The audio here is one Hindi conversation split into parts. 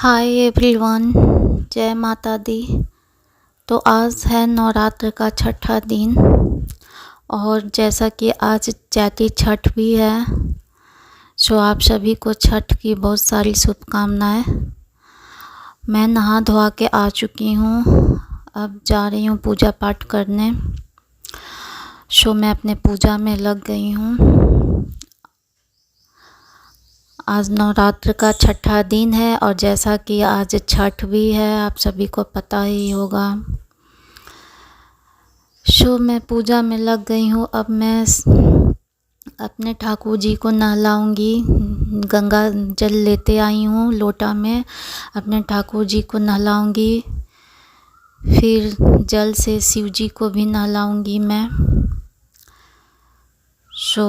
हाय एवरीवन, जय माता दी। तो आज है नवरात्र का छठा दिन और जैसा कि आज चैती छठ भी है, सो आप सभी को छठ की बहुत सारी शुभकामनाएं। मैं नहा धोआ के आ चुकी हूँ, अब जा रही हूँ पूजा पाठ करने। सो मैं अपने पूजा में लग गई हूँ। आज नवरात्र का छठा दिन है और जैसा कि आज छठ भी है, आप सभी को पता ही होगा। सो मैं पूजा में लग गई हूँ। अब मैं अपने ठाकुर जी को नहलाऊंगी। गंगा जल लेते आई हूँ लोटा में, अपने ठाकुर जी को नहलाऊंगी। फिर जल से शिव जी को भी नहलाऊंगी मैं। सो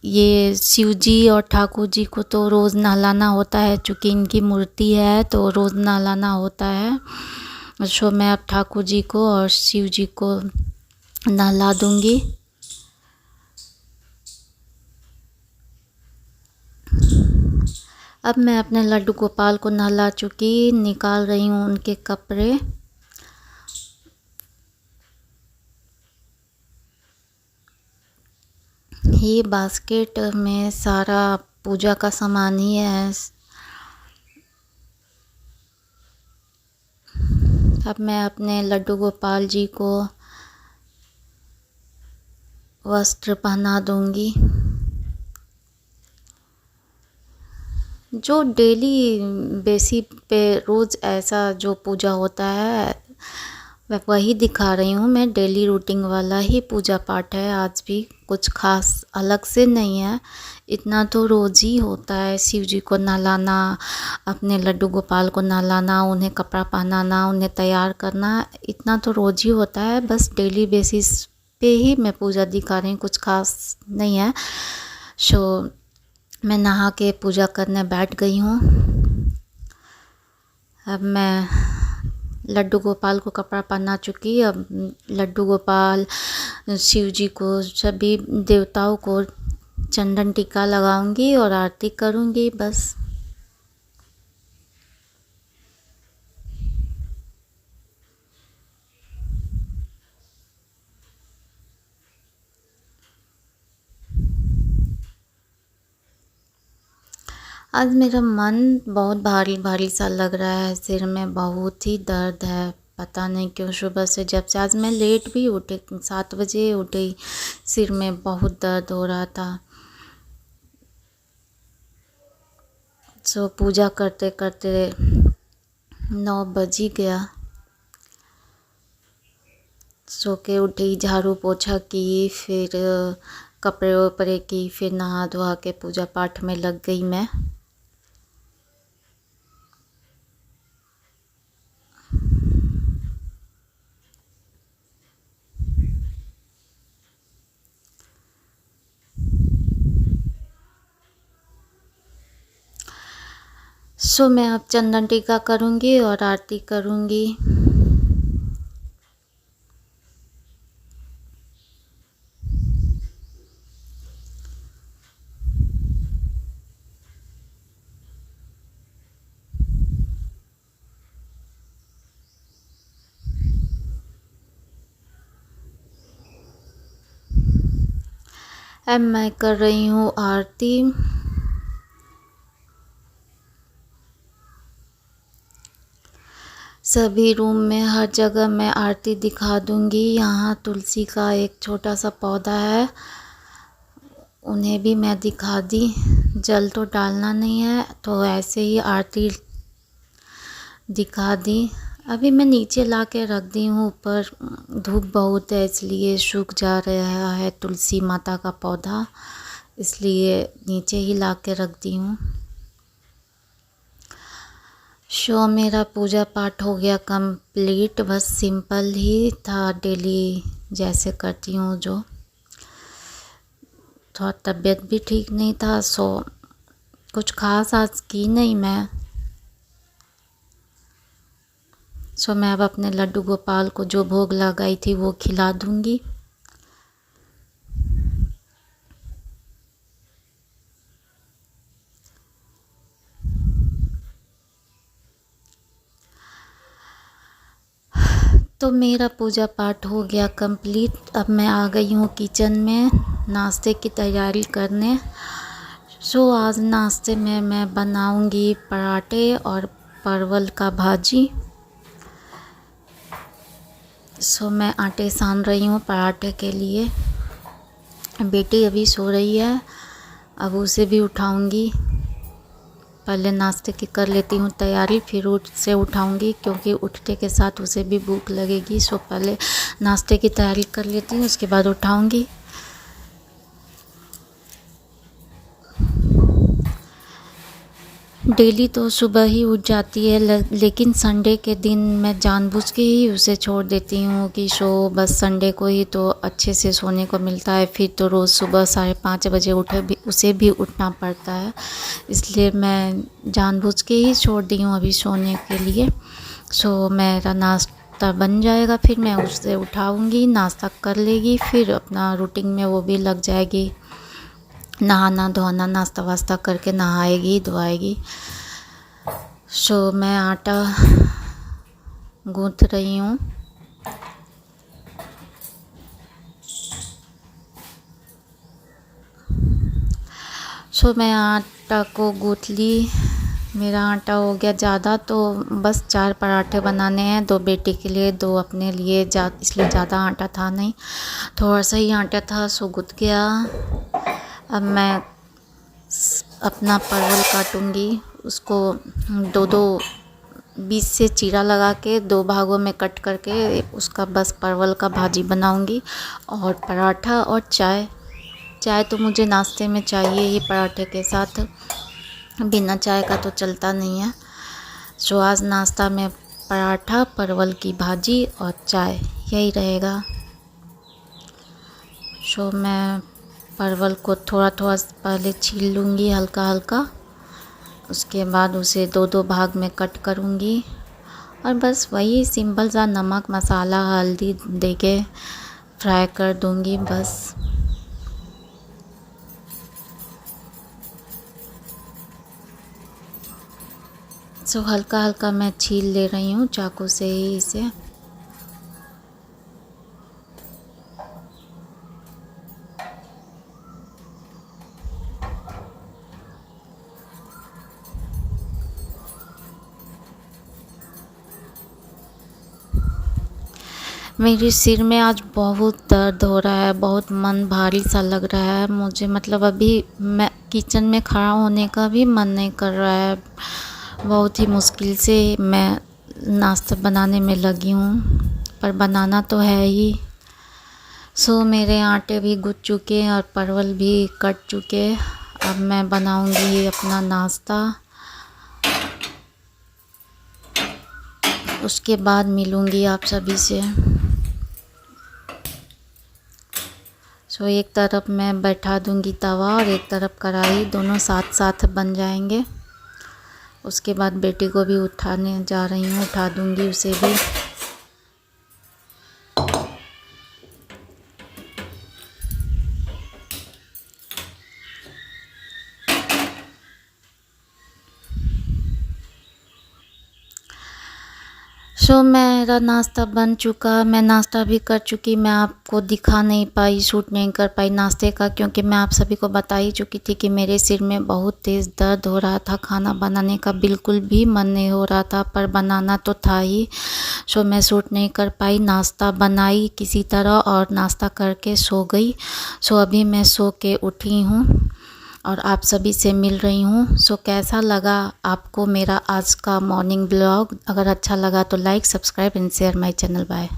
ये शिव जी और ठाकुर जी को तो रोज़ नहलाना होता है, चूँकि इनकी मूर्ति है तो रोज़ नहलाना होता है। सो मैं अब ठाकुर जी को और शिव जी को नहला दूंगी। अब मैं अपने लड्डू गोपाल को नहला चुकी, निकाल रही हूँ उनके कपड़े। ये बास्केट में सारा पूजा का सामान ही है। अब मैं अपने लड्डू गोपाल जी को वस्त्र पहना दूंगी। जो डेली बेसिस पे रोज़ ऐसा जो पूजा होता है मैं वही दिखा रही हूँ। मैं डेली रूटीन वाला ही पूजा पाठ है, आज भी कुछ खास अलग से नहीं है। इतना तो रोज़ ही होता है, शिव जी को नहलाना, अपने लड्डू गोपाल को नहलाना, उन्हें कपड़ा पहनाना, उन्हें तैयार करना, इतना तो रोज़ ही होता है। बस डेली बेसिस पे ही मैं पूजा दिखा रही हूँ, कुछ खास नहीं है। सो मैं नहा के पूजा करने बैठ गई हूँ। अब मैं लड्डू गोपाल को कपड़ा पहना चुकी। अब लड्डू गोपाल, शिव जी को, सभी देवताओं को चंदन टीका लगाऊंगी और आरती करूंगी बस। आज मेरा मन बहुत भारी भारी सा लग रहा है, सिर में बहुत ही दर्द है, पता नहीं क्यों। सुबह से जब से आज मैं लेट भी उठी, 7 बजे उठी, सिर में बहुत दर्द हो रहा था। सो पूजा करते करते 9 बज ही गया। सो के उठी, झाड़ू पोछा की, फिर कपड़े वपड़े की, फिर नहा धोआ के पूजा पाठ में लग गई मैं। सो मैं अब चंदन टीका करूँगी और आरती करूँगी। अब मैं कर रही हूँ आरती। सभी रूम में हर जगह मैं आरती दिखा दूँगी। यहाँ तुलसी का एक छोटा सा पौधा है, उन्हें भी मैं दिखा दी। जल तो डालना नहीं है, तो ऐसे ही आरती दिखा दी। अभी मैं नीचे ला के रख दी हूँ, ऊपर धूप बहुत है इसलिए सूख जा रहा है तुलसी माता का पौधा, इसलिए नीचे ही ला के रख दी हूँ। सो मेरा पूजा पाठ हो गया कंप्लीट। बस सिंपल ही था, डेली जैसे करती हूँ जो। थोड़ा तबीयत भी ठीक नहीं था, सो कुछ खास आज की नहीं मैं। सो मैं अब अपने लड्डू गोपाल को जो भोग लगाई थी वो खिला दूँगी। तो मेरा पूजा पाठ हो गया कंप्लीट। अब मैं आ गई हूँ किचन में नाश्ते की तैयारी करने। आज नाश्ते में मैं बनाऊँगी पराठे और परवल का भाजी। मैं आटे सान रही हूँ पराठे के लिए। बेटी अभी सो रही है, अब उसे भी उठाऊँगी। पहले नाश्ते की कर लेती हूँ तैयारी, फिर उसे उठाऊँगी क्योंकि उठने के साथ उसे भी भूख लगेगी। पहले नाश्ते की तैयारी कर लेती हूँ, उसके बाद उठाऊँगी। डेली तो सुबह ही उठ जाती है, लेकिन संडे के दिन मैं जानबूझ के ही उसे छोड़ देती हूँ कि बस संडे को ही तो अच्छे से सोने को मिलता है। फिर तो रोज़ सुबह 5:30 बजे उसे भी उठना पड़ता है, इसलिए मैं जानबूझ के ही छोड़ दी हूँ अभी सोने के लिए। मेरा नाश्ता बन जाएगा, फिर मैं उसे उठाऊँगी, नाश्ता कर लेगी, फिर अपना रूटीन में वो भी लग जाएगी। नहाना धोना नाश्ता वास्ता करके नहाएगी धोएगी। मैं आटा गूँथ रही हूँ। मैं आटा को गूँथ ली। मेरा आटा हो गया ज़्यादा, तो बस 4 पराठे बनाने हैं, 2 बेटी के लिए 2 अपने लिए, इसलिए ज़्यादा आटा था नहीं, थोड़ा सा ही आटा था। गूँथ गया। अब मैं अपना परवल काटूँगी, उसको 2-2 बीच से चीरा लगा के 2 भागों में कट करके उसका बस परवल का भाजी बनाऊँगी। और पराठा और चाय तो मुझे नाश्ते में चाहिए ही पराठे के साथ, बिना चाय का तो चलता नहीं है। आज नाश्ता में पराठा, परवल की भाजी और चाय, यही रहेगा। मैं परवल को थोड़ा थोड़ा पहले छील लूँगी हल्का हल्का, उसके बाद उसे 2-2 भाग में कट करूँगी और बस वही सिंपल सा नमक मसाला हल्दी दे के फ्राई कर दूँगी बस। हल्का हल्का मैं छील ले रही हूँ चाकू से ही इसे। मेरे सिर में आज बहुत दर्द हो रहा है, बहुत मन भारी सा लग रहा है मुझे। मतलब अभी मैं किचन में खड़ा होने का भी मन नहीं कर रहा है। बहुत ही मुश्किल से मैं नाश्ता बनाने में लगी हूँ, पर बनाना तो है ही। मेरे आटे भी गूँथ चुके हैं और परवल भी कट चुके। अब मैं बनाऊँगी अपना नाश्ता, उसके बाद मिलूँगी आप सभी से। एक तरफ मैं बैठा दूँगी तवा और एक तरफ कढ़ाई, दोनों साथ साथ बन जाएंगे। उसके बाद बेटी को भी उठाने जा रही हूँ, उठा दूँगी उसे भी। मेरा नाश्ता बन चुका, मैं नाश्ता भी कर चुकी। मैं आपको दिखा नहीं पाई, शूट नहीं कर पाई नाश्ते का, क्योंकि मैं आप सभी को बता ही चुकी थी कि मेरे सिर में बहुत तेज़ दर्द हो रहा था। खाना बनाने का बिल्कुल भी मन नहीं हो रहा था, पर बनाना तो था ही। मैं शूट नहीं कर पाई। नाश्ता बनाई किसी तरह और नाश्ता करके सो गई। अभी मैं सो के उठी हूँ और आप सभी से मिल रही हूँ। कैसा लगा आपको मेरा आज का मॉर्निंग ब्लॉग? अगर अच्छा लगा तो like, subscribe and share my channel. Bye.